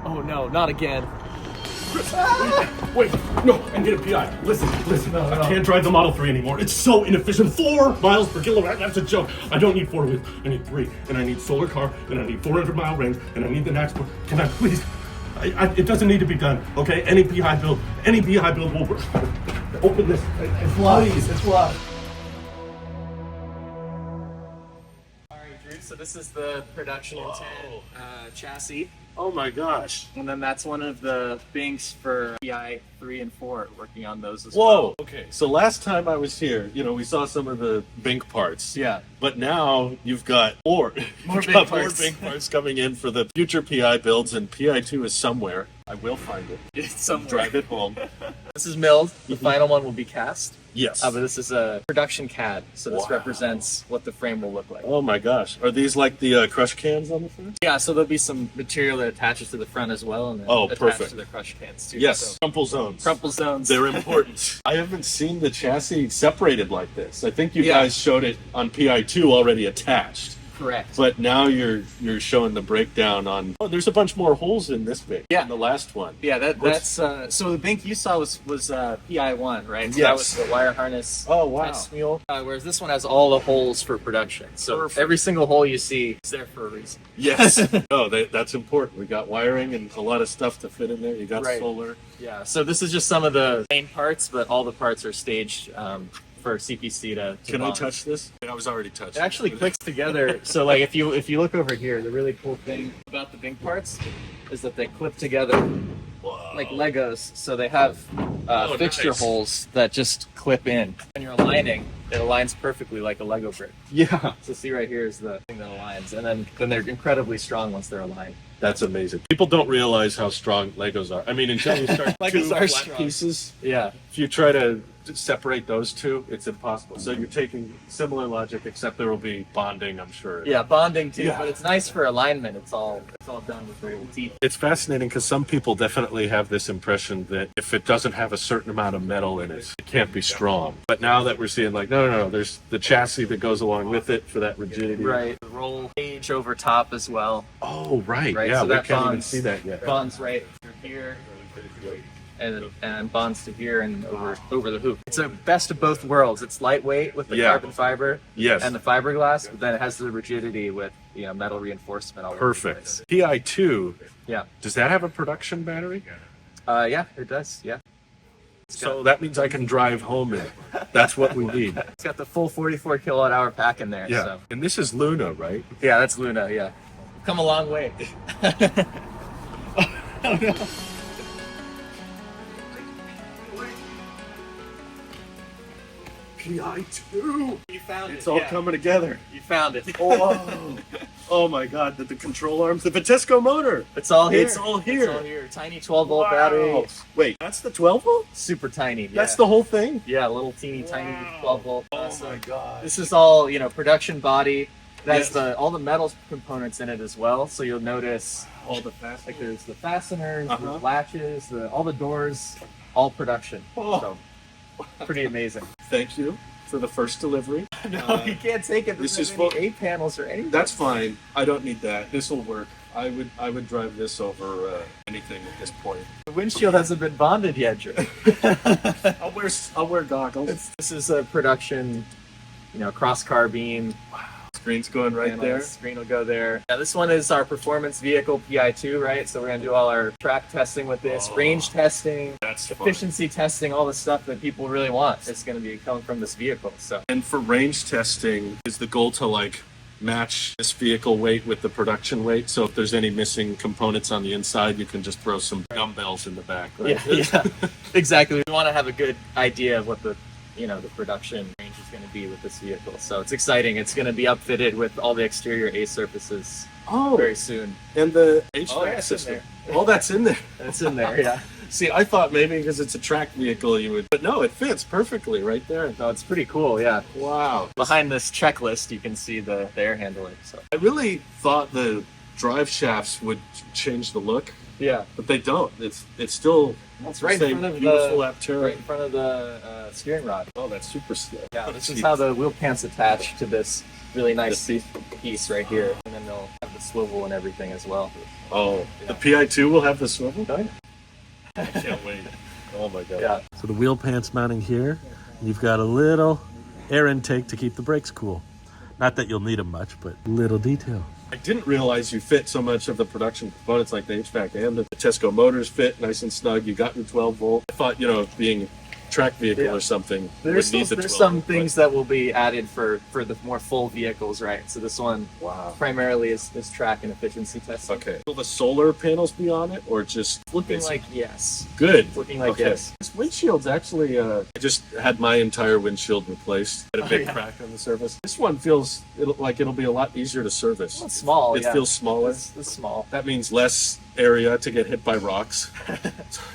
Oh no, not again. Wait, no, I need a PI. Listen, I can't drive the Model 3 anymore. It's so inefficient. 4 miles per kilowatt, that's a joke. I don't need 4 wheels, I need 3. And I need solar car, and I need 400-mile range, and I need the next one. Can I please? It doesn't need to be done, okay? Any PI build will work. Open this. It's locked. Please, it's locked. Alright, Drew, so this is the production intent chassis. Oh my gosh. And then that's one of the binks for PI3 and 4, working on those as Whoa, well. okay. So last time I was here, we saw some of the bink parts. Yeah. But now you've got more bink parts. More bink parts coming in for the future PI builds, and PI2 is somewhere. I will find it. It's somewhere. Drive it home. This is milled. The final one will be cast. Yes. But this is a production CAD, so this Wow. represents what the frame will look like. Oh my gosh. Are these like the crush cans on the front? Yeah, so there'll be some material that attaches to the front as well, and then attached perfect. to the crush cans too. Yes. So, Crumple zones. crumple zones. They're important. I haven't seen the chassis separated like this. I think you guys showed it on PI2 already attached. Correct. But now you're showing the breakdown on. Oh, there's a bunch more holes in this bink. Yeah. In the last one. Yeah, that's so the bink you saw was PI1, right? So Yes. that was the wire harness Oh, wow. test mule. Whereas this one has all the holes for production. So Perfect. every single hole you see is there for a reason. Yes. Oh, that's important. We got wiring and a lot of stuff to fit in there. You got Right. solar. Yeah, so this is just some of the main parts, but all the parts are staged for CPC to Can I bond. touch this? I was already touched. It actually clicks together. So like if you look over here, the really cool thing about the bink parts is that they clip together Whoa. like Legos. So they have Oh, fixture nice. holes that just clip in. When you're aligning, it aligns perfectly like a Lego brick. Yeah. So see right here is the thing that aligns, and then they're incredibly strong once they're aligned. That's amazing. People don't realize how strong Legos are. I mean, until you start Legos two are flat strong. pieces, Yeah. if you try to separate those two, it's impossible. So you're taking similar logic, except there will be bonding, I'm sure. Yeah, bonding too, Yeah. but it's nice for alignment. It's all done with real teeth. It's fascinating because some people definitely have this impression that if it doesn't have a certain amount of metal in it, it can't be strong. But now that we're seeing like, no, there's the chassis that goes along with it for that rigidity. Right. The roll cage over top as well. Oh, right. Right, Yeah, so we that can't even bonds- see that yet. Bonds right through here. And bonds to here and over the hoop. It's a best of both worlds. It's lightweight with the Yeah. carbon fiber Yes. and the fiberglass, but then it has the rigidity with metal reinforcement all over the Perfect. place. PI2, Yeah. does that have a production battery? Yeah, it does. Yeah. So that means I can drive home in it. That's what we need. It's got the full 44 kilowatt hour pack in there. Yeah. So. And this is Luna, right? Yeah, that's Luna. Yeah. Come a long way. Oh no. PI2. You found it. It's all coming together. You found it. Oh, oh my God! The control arms, the Vitesco motor. It's all here. It's all here. It's all here. Tiny 12-volt battery. Wait, that's the 12 volt? Super tiny. That's yeah. the whole thing? Yeah, little teeny tiny 12-volt. Oh my God! This is all production body. That's Yes. all the metal components in it as well. So you'll notice all the fast. like there's the fasteners, Uh-huh. the latches, all the doors, all production. Oh. So pretty amazing. Thank you for the first delivery. No, you can't take it. this This is is any full- 8 panels or anything. That's fine. I don't need that. This will work. I would drive this over anything at this point. The windshield hasn't been bonded yet, Drew. I'll wear goggles. This is a production, cross car beam. Screen's going right Panels, there. Screen will go there. Yeah, this one is our performance vehicle PI2, right? So we're gonna do all our track testing with this, range testing, That's fun. efficiency testing, all the stuff that people really want. It's gonna be coming from this vehicle. So And for range testing, is the goal to match this vehicle weight with the production weight? So if there's any missing components on the inside, you can just throw some dumbbells in the back. Right? yeah, exactly. We want to have a good idea of what the production range is going to be with this vehicle. So it's exciting. It's going to be upfitted with all the exterior A surfaces Oh, very soon. and the HVAC Oh, yeah, it's in system. All that's in there. It's in there, yeah. See, I thought maybe because it's a track vehicle you would, but no, it fits perfectly right there. No, it's pretty cool, yeah. Wow. Behind this checklist, you can see the air handling. So I really thought the drive shafts would change the look, yeah, but they don't. It's still that's right the in same front of beautiful the Aptera. right in front of the steering rod. Oh, that's super slick. Yeah, this is how the wheel pants attach to this really nice piece right here, and then they'll have the swivel and everything as well. Oh, Yeah. the PI2 will have the swivel? Oh, yeah. I can't wait. Oh my god. Yeah. So the wheel pants mounting here, you've got a little air intake to keep the brakes cool. Not that you'll need them much, but little detail. I didn't realize you fit so much of the production components like the HVAC and the Tesco motors fit nice and snug. You got your 12 volt. I thought, being a track vehicle or something There's would need the 12 some volt, things that will be added for the more full vehicles, right? So this one Wow. primarily is track and efficiency testing. Okay. Will the solar panels be on it or just Looking basic? like yes. Good. Looking like Okay. yes. This windshield's actually, I just had my entire windshield replaced. Had a big yeah. crack on the surface. This one feels it'll be a lot easier to service. Well, it's small. It yeah. feels smaller. It's small. That means less area to get hit by rocks.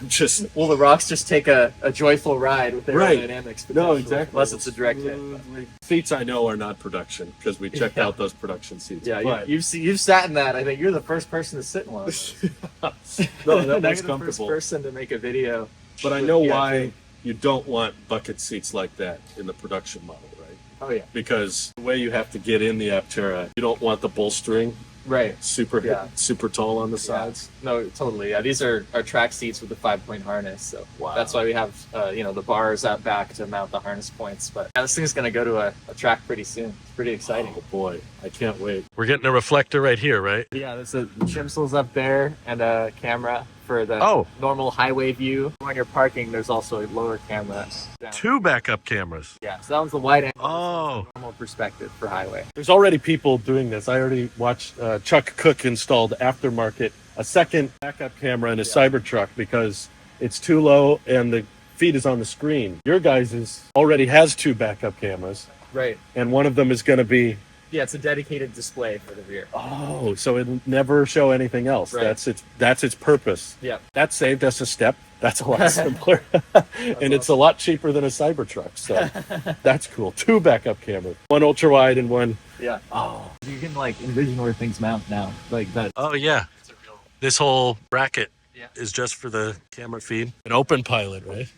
Just Well, the rocks just take a joyful ride with Right. aerodynamics. no, potentially, exactly. Unless it's a direct hit. Seats I know are not production because we checked out those production seats. Yeah, but you've sat in that. I think you're the first person to sit in one. no, that Now was you're the first comfortable. person to make a video. But I with know PI2. why you don't want bucket seats like that in the production model, right? Oh yeah. Because the way you have to get in the Aptera, you don't want the bolstering Right. super Yeah. super tall on the sides. No, totally. Yeah, these are track seats with a 5-point harness. So Wow. that's why we have the bars out back to mount the harness points. But yeah, this thing's gonna go to a track pretty soon. It's pretty exciting. Oh boy, I can't wait. We're getting a reflector right here, right? Yeah, there's a chimsels up there and a camera for the Oh. normal highway view. When you're parking, there's also a lower camera. Down. 2 backup cameras. Yeah, so that one's the wide angle. Oh. Normal perspective for highway. There's already people doing this. I already watched Chuck Cook installed aftermarket a second backup camera in a Cybertruck because it's too low and the feed is on the screen. Your guys' already has 2 backup cameras, Right. and one of them is going to be Yeah, it's a dedicated display for the rear. so it'll never show anything else. Right. That's its purpose. Yeah. That saved us a step. That's a lot simpler, and it's a lot cheaper than a Cybertruck. So that's cool. 2 backup cameras, one ultra wide and one. Yeah. Oh, you can like envision where things mount now, like that. Oh, yeah. It's a real. This whole bracket Yeah. is just for the camera feed. An open pilot, right?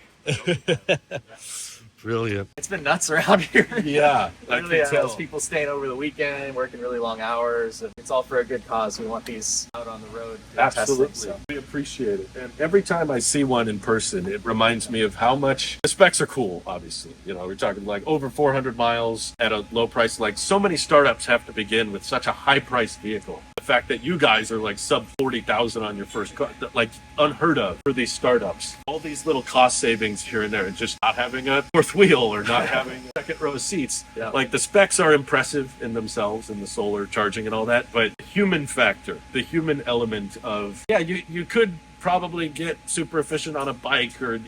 Brilliant. It's been nuts around here. Yeah, I Really can tell. has people staying over the weekend, working really long hours, and it's all for a good cause. We want these out on the road. doing Absolutely. testing, so. We appreciate it. And every time I see one in person, it reminds me of how much the specs are cool, obviously. We're talking like over 400 miles at a low price. Like so many startups have to begin with such a high priced vehicle. The fact that you guys are like sub 40,000 on your first car, like unheard of for these startups. All these little cost savings here and there, and just not having a fourth wheel or not having second row seats. Yeah. Like the specs are impressive in themselves and the solar charging and all that, but the human factor, the human element of, you could probably get super efficient on a bike or,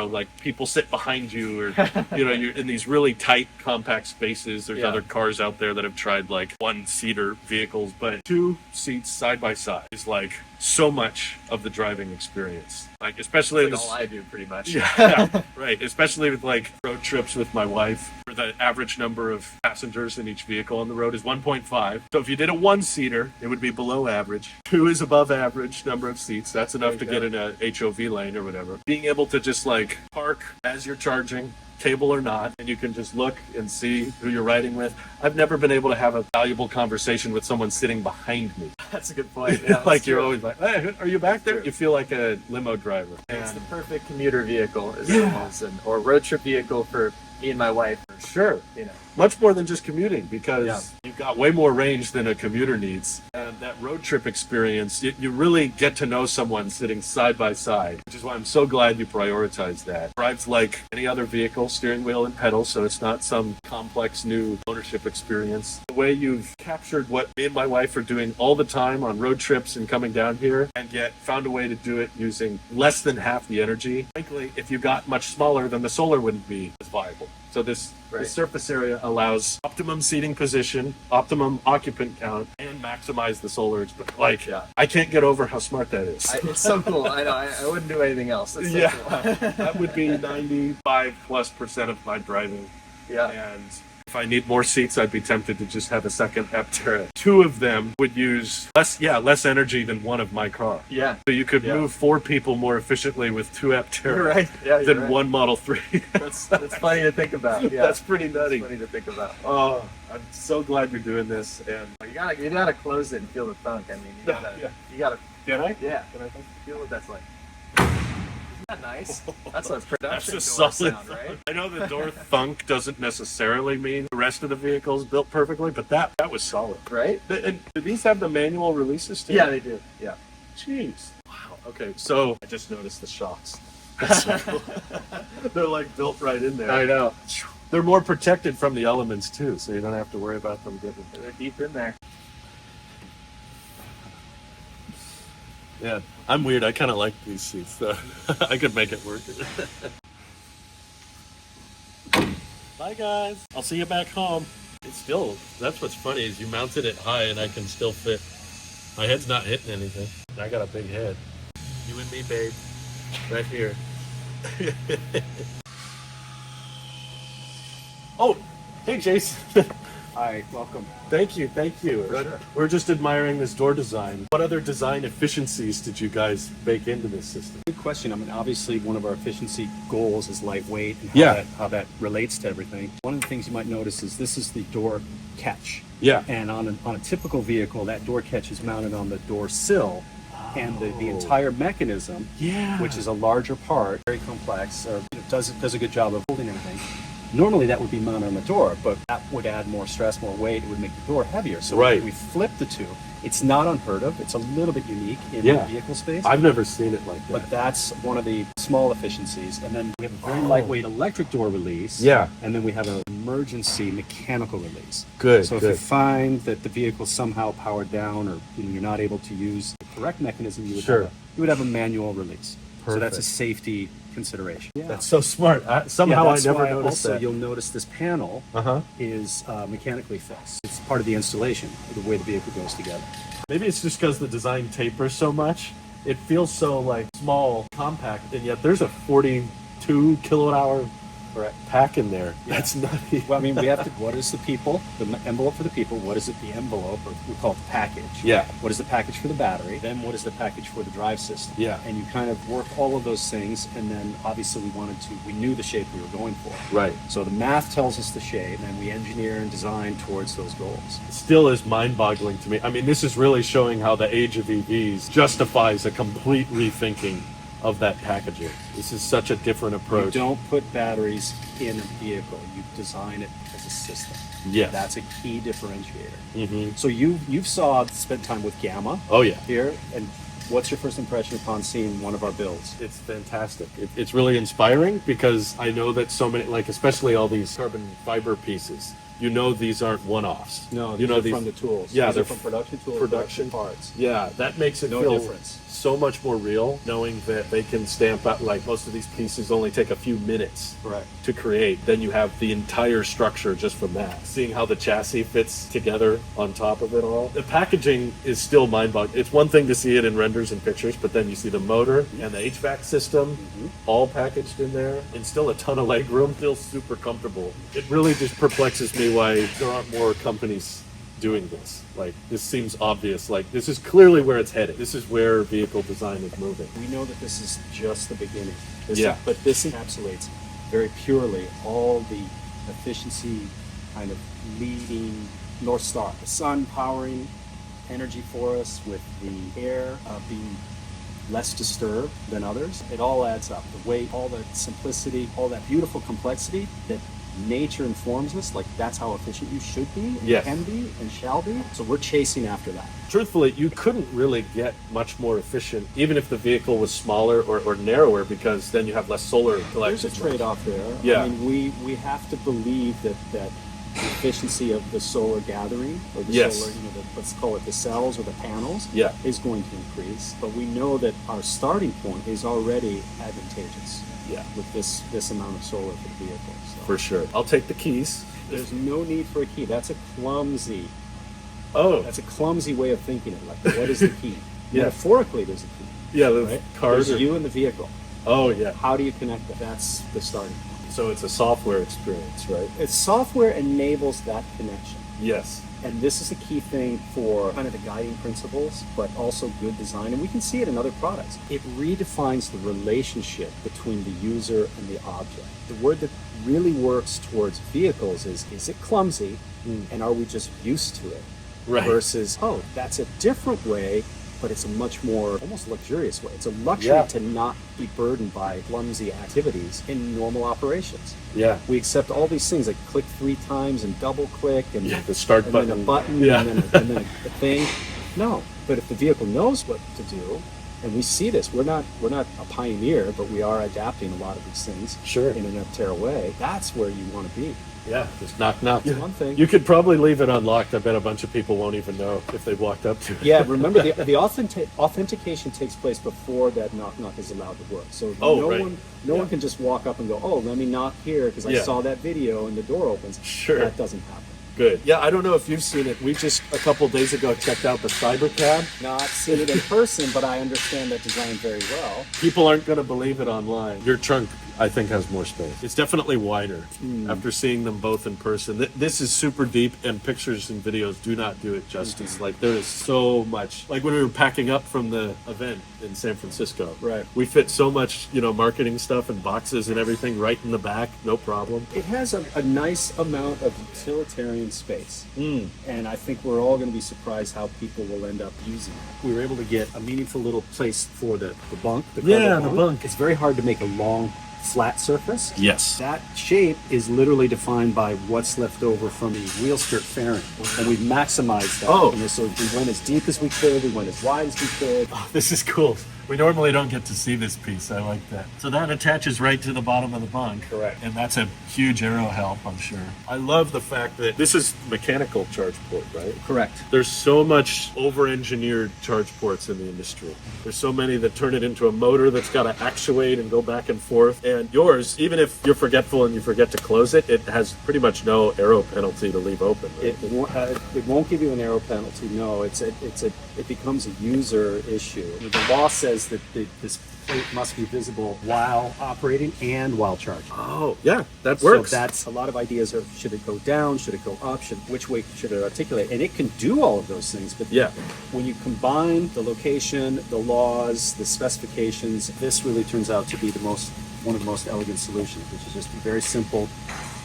like people sit behind you or, you're in these really tight compact spaces. There's other cars out there that have tried like 1-seater vehicles, but 2 seats side by side is like so much of the driving experience. Like, especially Like all I do, pretty much. yeah, right. Especially with like road trips with my wife, where the average number of passengers in each vehicle on the road is 1.5. So if you did a 1-seater, it would be below average. 2 is above average number of seats. That's enough to get in a HOV lane or whatever. Being able to just like park as you're charging, cable or not, and you can just look and see who you're riding with. I've never been able to have a valuable conversation with someone sitting behind me. That's a good point. Yeah, Like it's you're true. always like, hey, are you back there? True. You feel like a limo driver. It's the perfect commuter vehicle, is what it is, or road trip vehicle for me and my wife. Sure. Much more than just commuting because you've got way more range than a commuter needs. And that road trip experience, you really get to know someone sitting side by side, which is why I'm so glad you prioritize that. Drives like any other vehicle, steering wheel and pedals, so it's not some complex new ownership experience. The way you've captured what me and my wife are doing all the time on road trips and coming down here, and yet found a way to do it using less than half the energy. Frankly, if you got much smaller, then the solar wouldn't be as viable. So this surface area allows optimum seating position, optimum occupant count, and maximize the solar. Like, I can't get over how smart that is. It's so cool. I know. I wouldn't do anything else. It's so cool. That would be 95+% of my driving. Yeah. And If I need more seats, I'd be tempted to just have a second Aptera. 2 of them would use less energy than one of my car. Yeah. So you could move 4 people more efficiently with 2 Aptera You're right. Yeah, you're than right. one Model 3. That's funny to think about. Yeah. That's pretty nutty. That's funny to think about. Oh, I'm so gled you're doing this. And You gotta close it and feel the thunk. I mean, you gotta. can I? Yeah. Can I feel what that's like? Isn't that nice? That's a production That's a door solid sound, right? I know the door thunk doesn't necessarily mean the rest of the vehicle is built perfectly, but that was solid. Right? And do these have the manual releases too? Yeah, they do. Yeah. Jeez. Wow. Okay, so I just noticed the shocks. That's so cool. They're like built right in there. I know. They're more protected from the elements too, so you don't have to worry about them getting. They're deep in there. Yeah, I'm weird. I kind of like these seats, though. I could make it work. Bye, guys. I'll see you back home. It's still, that's what's funny is you mounted it high and I can still fit. My head's not hitting anything. I got a big head. You and me, babe. Right here. Oh, hey, Jason. Hi, welcome. Thank you. Sure. We're just admiring this door design. What other design efficiencies did you guys bake into this system? Good question. I mean, obviously, one of our efficiency goals is lightweight and how that relates to everything. One of the things you might notice is this is the door catch. Yeah. And on a typical vehicle, that door catch is mounted on the door sill. And the entire mechanism, which is a larger part, very complex, does a good job of holding everything. Normally that would be mounted on the door, but that would add more stress, more weight. It would make the door heavier. So we flipped the two. It's not unheard of. It's a little bit unique in the vehicle space. I've never seen it like that. But that's one of the small efficiencies. And then we have a very lightweight electric door release. Yeah. And then we have an emergency mechanical release. Good, So if you find that the vehicle somehow powered down or you're not able to use the correct mechanism, you would have a manual release. So that's a safety consideration. Yeah. That's so smart. Somehow I that's never why noticed also that. You'll notice this panel is mechanically fixed. It's part of the installation, the way the vehicle goes together. Maybe it's just because the design tapers so much. It feels so like small, compact, and yet there's a 42 kilowatt hour pack in there. Yeah. That's nutty. Well, I mean, we have to, what is the people, the envelope for the people, what is it, the envelope, or we call it the package. Yeah. What is the package for the battery, then what is the package for the drive system. Yeah. And you kind of work all of those things, and then obviously we knew the shape we were going for. Right. So the math tells us the shape, and we engineer and design towards those goals. It still is mind-boggling to me. I mean, this is really showing how the age of EVs justifies a complete rethinking of that packaging. This is such a different approach. You don't put batteries in a vehicle. You design it as a system. Yes. That's a key differentiator. Mm-hmm. So you've spent time with Gamma. Oh yeah. Here, and what's your first impression upon seeing one of our builds? It's fantastic. It's really inspiring because I know that so many, like especially all these carbon fiber pieces, these aren't one-offs. No, these are from the tools. Yeah, these they're are from production tools, production parts. Yeah, that makes it No feel difference. so much more real, knowing that they can stamp out, like most of these pieces only take a few minutes Correct. to create. Then you have the entire structure just from that. Seeing how the chassis fits together on top of it all. The packaging is still mind-boggling. It's one thing to see it in renders and pictures, but then you see the motor and the HVAC system all packaged in there, and still a ton of leg room, feels super comfortable. It really just perplexes me why there aren't more companies doing this. Like, this seems obvious. Like, this is clearly where it's headed. This is where vehicle design is moving. We know that this is just the beginning. But this encapsulates very purely all the efficiency kind of leading North Star. The sun powering energy for us with the air being less disturbed than others. It all adds up. The weight, all the simplicity, all that beautiful complexity that nature informs us, like that's how efficient you should be, and can be, and shall be. So we're chasing after that. Truthfully, you couldn't really get much more efficient, even if the vehicle was smaller or narrower, because then you have less solar collection. There's a trade-off there. Yeah. I mean, we have to believe that the efficiency of the solar gathering, or the solar, let's call it the cells or the panels, is going to increase. But we know that our starting point is already advantageous. With this amount of solar for the vehicle. So. For sure. I'll take the keys. There's no need for a key. That's a clumsy way of thinking it. Like, what is the key? Metaphorically, there's a key. Yeah, the right? cars. There's you and the vehicle. Oh, yeah. How do you connect that? That's the starting point. So it's a software experience, right? It's software enables that connection. Yes. And this is a key thing for kind of the guiding principles, but also good design. And we can see it in other products. It redefines the relationship between the user and the object. The word that really works towards vehicles is it clumsy? And are we just used to it? Right. Versus, oh, that's a different way, but it's a much more almost luxurious way. It's a luxury to not be burdened by clumsy activities in normal operations. Yeah. We accept all these things like click 3 times and double click and The start and button. then a button Yeah. and then a thing. No, but if the vehicle knows what to do, and we see this, we're not a pioneer, but we are adapting a lot of these things Sure. in an Aptera way. That's where you want to be. Yeah, just knock, knock. That's one thing. You could probably leave it unlocked. I bet a bunch of people won't even know if they walked up to it. Yeah, remember the authentication takes place before that knock is allowed to work. So no one can just walk up and go, oh, let me knock here because I saw that video and the door opens. Sure. That doesn't happen. Good. Yeah, I don't know if you've seen it. We just a couple days ago checked out the Cyber Cab. Not seen it in person, but I understand that design very well. People aren't going to believe it online. Your trunk, I think, has more space. It's definitely wider after seeing them both in person. This is super deep, and pictures and videos do not do it justice. Like, there is so much. Like, when we were packing up from the event in San Francisco, Right. we fit so much, marketing stuff and boxes and everything right in the back, no problem. It has a nice amount of utilitarian space. And I think we're all going to be surprised how people will end up using it. We were able to get a meaningful little place for the bunk. The cargo bunk. It's very hard to make a long, flat surface. Yes. That shape is literally defined by what's left over from the wheel skirt fairing. And we've maximized that. Oh. So we went as deep as we could, we went as wide as we could. This is cool. We normally don't get to see this piece. I like that. So that attaches right to the bottom of the bunk. Correct. And that's a huge aero help, I'm sure. I love the fact that this is mechanical charge port, right? Correct. There's so much over-engineered charge ports in the industry. There's so many that turn it into a motor that's got to actuate and go back and forth. And yours, even if you're forgetful and you forget to close it, it has pretty much no aero penalty to leave open. Right? It won't give you an aero penalty. No, it becomes a user issue. The law says that this plate must be visible while operating and while charging. Oh, yeah, that works. So that's a lot of ideas of should it go down, should it go up, which way should it articulate, and it can do all of those things. But when you combine the location, the laws, the specifications, this really turns out to be one of the most elegant solutions, which is just very simple.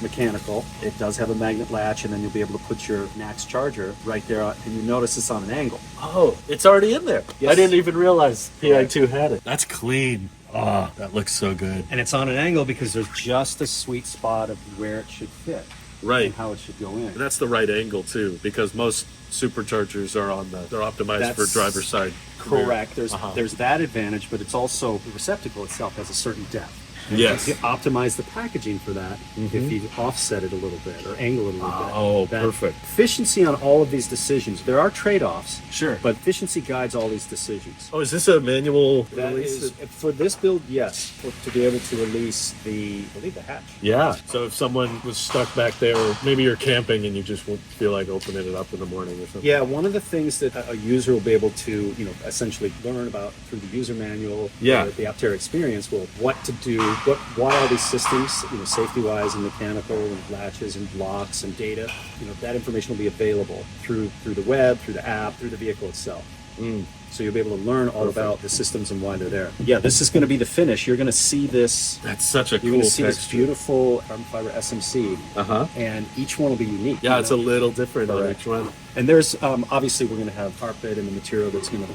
Mechanical. It does have a magnet latch, and then you'll be able to put your NAX charger right there, and you notice it's on an angle. Oh, it's already in there. Yes. I didn't even realize PI2 had it. That's clean. Ah, that looks so good. And it's on an angle because there's just a sweet spot of where it should fit. Right. And how it should go in. And that's the right angle too, because most superchargers are they're optimized for driver's side. Correct. There's that advantage, but it's also the receptacle itself has a certain depth. Yes. You optimize the packaging for that if you offset it a little bit or angle it a little bit. Oh, That perfect. Efficiency on all of these decisions. There are trade-offs. Sure. But efficiency guides all these decisions. Oh, is this a manual That release? is, for this build, yes, to be able to release the hatch. Yeah. So if someone was stuck back there, or maybe you're camping and you just won't feel like opening it up in the morning or something. Yeah, one of the things that a user will be able to, essentially learn about through the user manual, Yeah. the Aptera experience, what to do, why all these systems, safety-wise and mechanical and latches and blocks and data, that information will be available through the web, through the app, through the vehicle itself. So you'll be able to learn all about the systems and why they're there. Yeah, this is going to be the finish. You're going to see this. That's such a You're cool going to see this texture. beautiful carbon fiber SMC, and each one will be unique. Yeah, it's a little different on Correct. each one. And there's obviously we're going to have carpet and the material that's going to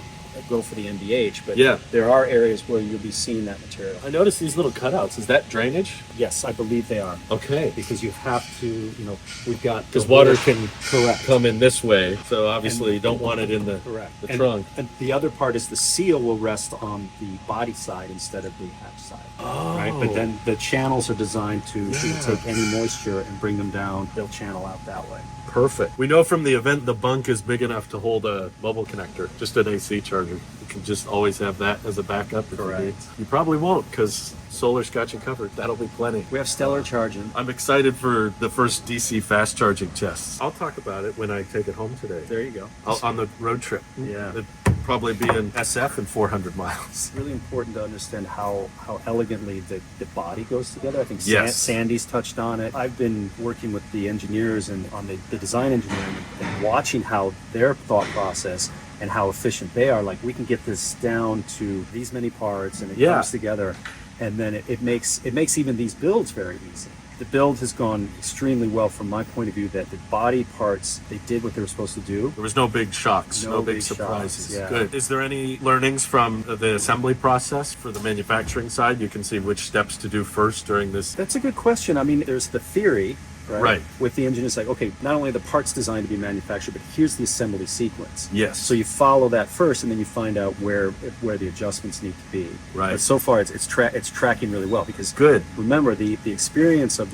go for the NVH, but Yeah. there are areas where you'll be seeing that material. I noticed these little cutouts. Is that drainage? Yes, I believe they are. Okay. Because you have to, we've got Because the water whole- can Correct. come in this way, so obviously And- you don't want it in the Correct. the And- trunk. And the other part is the seal will rest on the body side instead of the hatch side. Oh. Right? But then the channels are designed to Yeah. take any moisture and bring them down. They'll channel out that way. Perfect. We know from the event the bunk is big enough to hold a mobile connector, just an AC charger. You can just always have that as a backup. If you Correct. need. You probably won't because solar's got you covered. That'll be plenty. We have stellar charging. I'm excited for the first DC fast charging tests. I'll talk about it when I take it home today. There you go. On the road trip. Yeah. The probably be in SF in 400 miles. It's really important to understand how elegantly the body goes together. I think Yes. Sandy's touched on it. I've been working with the engineers and on the design engineering and watching how their thought process and how efficient they are. Like, we can get this down to these many parts and it Yeah. comes together, and then it makes even these builds very easy. The build has gone extremely well from my point of view, that the body parts, they did what they were supposed to do. There was no big shocks, no big big surprises. shocks, yeah. Good. Is there any learnings from the assembly process for the manufacturing side? You can see which steps to do first during this. That's a good question. I mean, there's the theory, Right. with the engineers, like, okay, not only are the parts designed to be manufactured, but here's the assembly sequence. Yes. So you follow that first, and then you find out where the adjustments need to be. Right. But so far, it's tracking really well, because Good. remember the experience of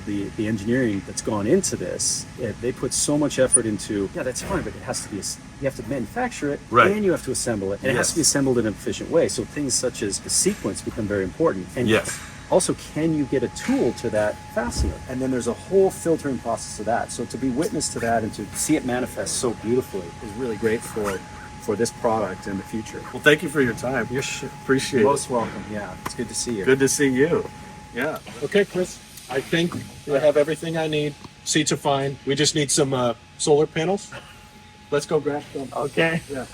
the engineering that's gone into this. They put so much effort into. Yeah, that's fine, but it has to be. You have to manufacture it, Right. and you have to assemble it, and it has Yes. to be assembled in an efficient way. So things such as the sequence become very important. And Yes. also, can you get a tool to that fastener? And then there's a whole filtering process to that. So to be witness to that and to see it manifest so beautifully is really great for this product in the future. Well, thank you for your time. Appreciate it. Most welcome. Yeah, it's good to see you. Good to see you. Yeah. Okay, Chris, I think I have everything I need. Seats are fine. We just need some solar panels. Let's go grab them. Okay. Yeah.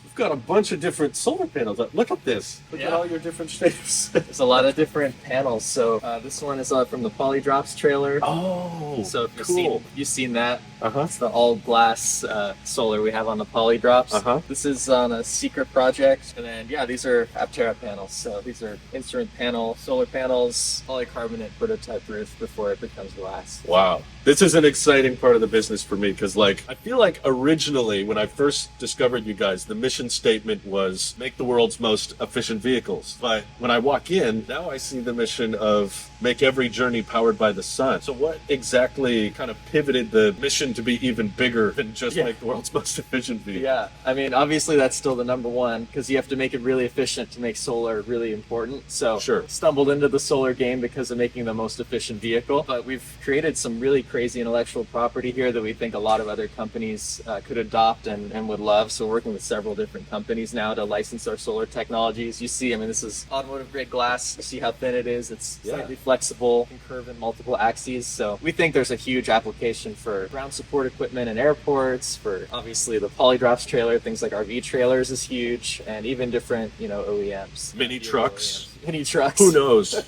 We've got a bunch of different solar panels. Look at this. Look at Yeah. all your different shapes. There's a lot of different panels. So this one is from the Polydrops trailer. Oh, So if cool. you've seen that, Uh-huh. it's the all glass solar we have on the Polydrops. Uh-huh. This is on a secret project, and then these are Aptera panels. So these are instrument panel, solar panels, polycarbonate prototype roof before it becomes glass. Wow. This is an exciting part of the business for me, because I feel like originally when I first discovered you guys, the mission statement was make the world's most efficient vehicles. But when I walk in, now I see the mission of make every journey powered by the sun. So what exactly kind of pivoted the mission to be even bigger than just make the world's most efficient vehicle? Yeah, I mean, obviously that's still the number one, because you have to make it really efficient to make solar really important. So Sure. stumbled into the solar game because of making the most efficient vehicle. But we've created some really crazy intellectual property here that we think a lot of other companies could adopt and would love. So we're working with several different companies now to license our solar technologies. You see, I mean, this is automotive grade glass. You see how thin it is. It's slightly flexible, can curve in multiple axes. So we think there's a huge application for ground support equipment in airports, for obviously the Polydrops trailer, things like RV trailers is huge, and even different, OEMs. Mini trucks. Mini trucks. Who knows?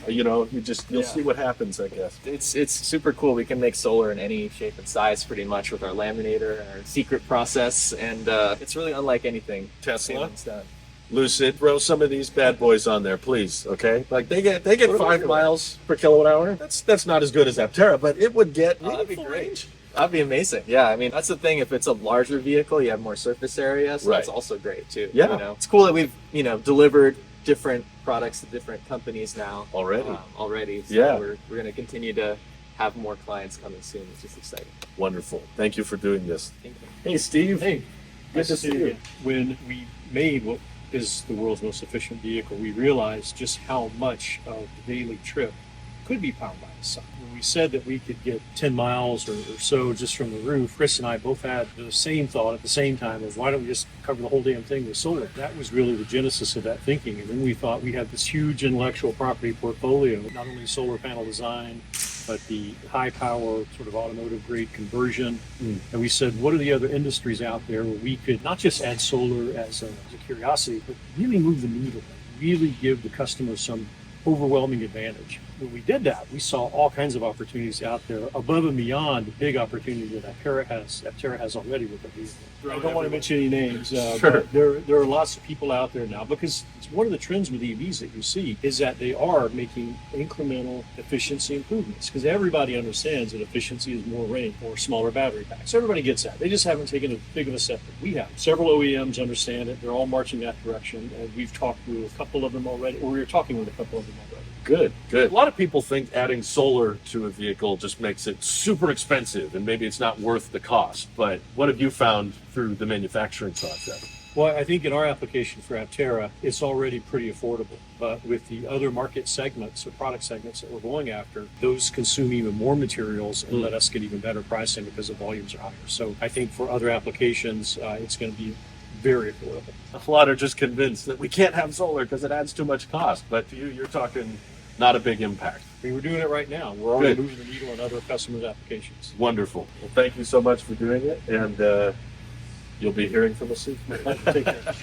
You'll see what happens, I guess. It's super cool. We can make solar in any shape and size pretty much with our laminator and our secret process, and it's really unlike anything Tesla? anyone's done. Lucid, throw some of these bad boys on there, please. Okay, like they get 5 miles per kilowatt hour. That's not as good as Aptera, but it would get that'd be meaningful great. range. That'd be amazing. Yeah, I mean, that's the thing. If it's a larger vehicle, you have more surface area, so that's Right. also great too. Yeah. It's cool that we've delivered different products to different companies now already. So Yeah. we're going to continue to have more clients coming soon, which is exciting. Wonderful. Thank you for doing this. Thank you. Hey, Steve. Hey, Good to see you. When we made what is the world's most efficient vehicle, we realized just how much of the daily trip could be powered by the sun. When we said that we could get 10 miles or so just from the roof, Chris and I both had the same thought at the same time of why don't we just cover the whole damn thing with solar? That was really the genesis of that thinking. And then we thought we had this huge intellectual property portfolio, not only solar panel design, but the high power sort of automotive grade conversion. And we said, what are the other industries out there where we could not just add solar as a curiosity, but really move the needle, really give the customer some overwhelming advantage. When we did that, we saw all kinds of opportunities out there above and beyond the big opportunity that Aptera has already with the vehicle. I don't want to mention any names, but there are lots of people out there now, because it's one of the trends with EVs that you see is that they are making incremental efficiency improvements, because everybody understands that efficiency is more range or smaller battery packs. Everybody gets that. They just haven't taken as big of a step that we have. Several OEMs understand it. They're all marching that direction, and we've talked with a couple of them already, or we're talking with a couple of them already. Good. A lot of people think adding solar to a vehicle just makes it super expensive and maybe it's not worth the cost. But what have you found through the manufacturing process? Well, I think in our application for Aptera, it's already pretty affordable. But with the other market segments or product segments that we're going after, those consume even more materials and let us get even better pricing because the volumes are higher. So I think for other applications, it's going to be very affordable. A lot are just convinced that we can't have solar because it adds too much cost. But to you, you're talking not a big impact. I mean, we're doing it right now. We're already Good. moving the needle on other customers' applications. Wonderful. Well, thank you so much for doing it, and you'll be hearing from us soon. Take care.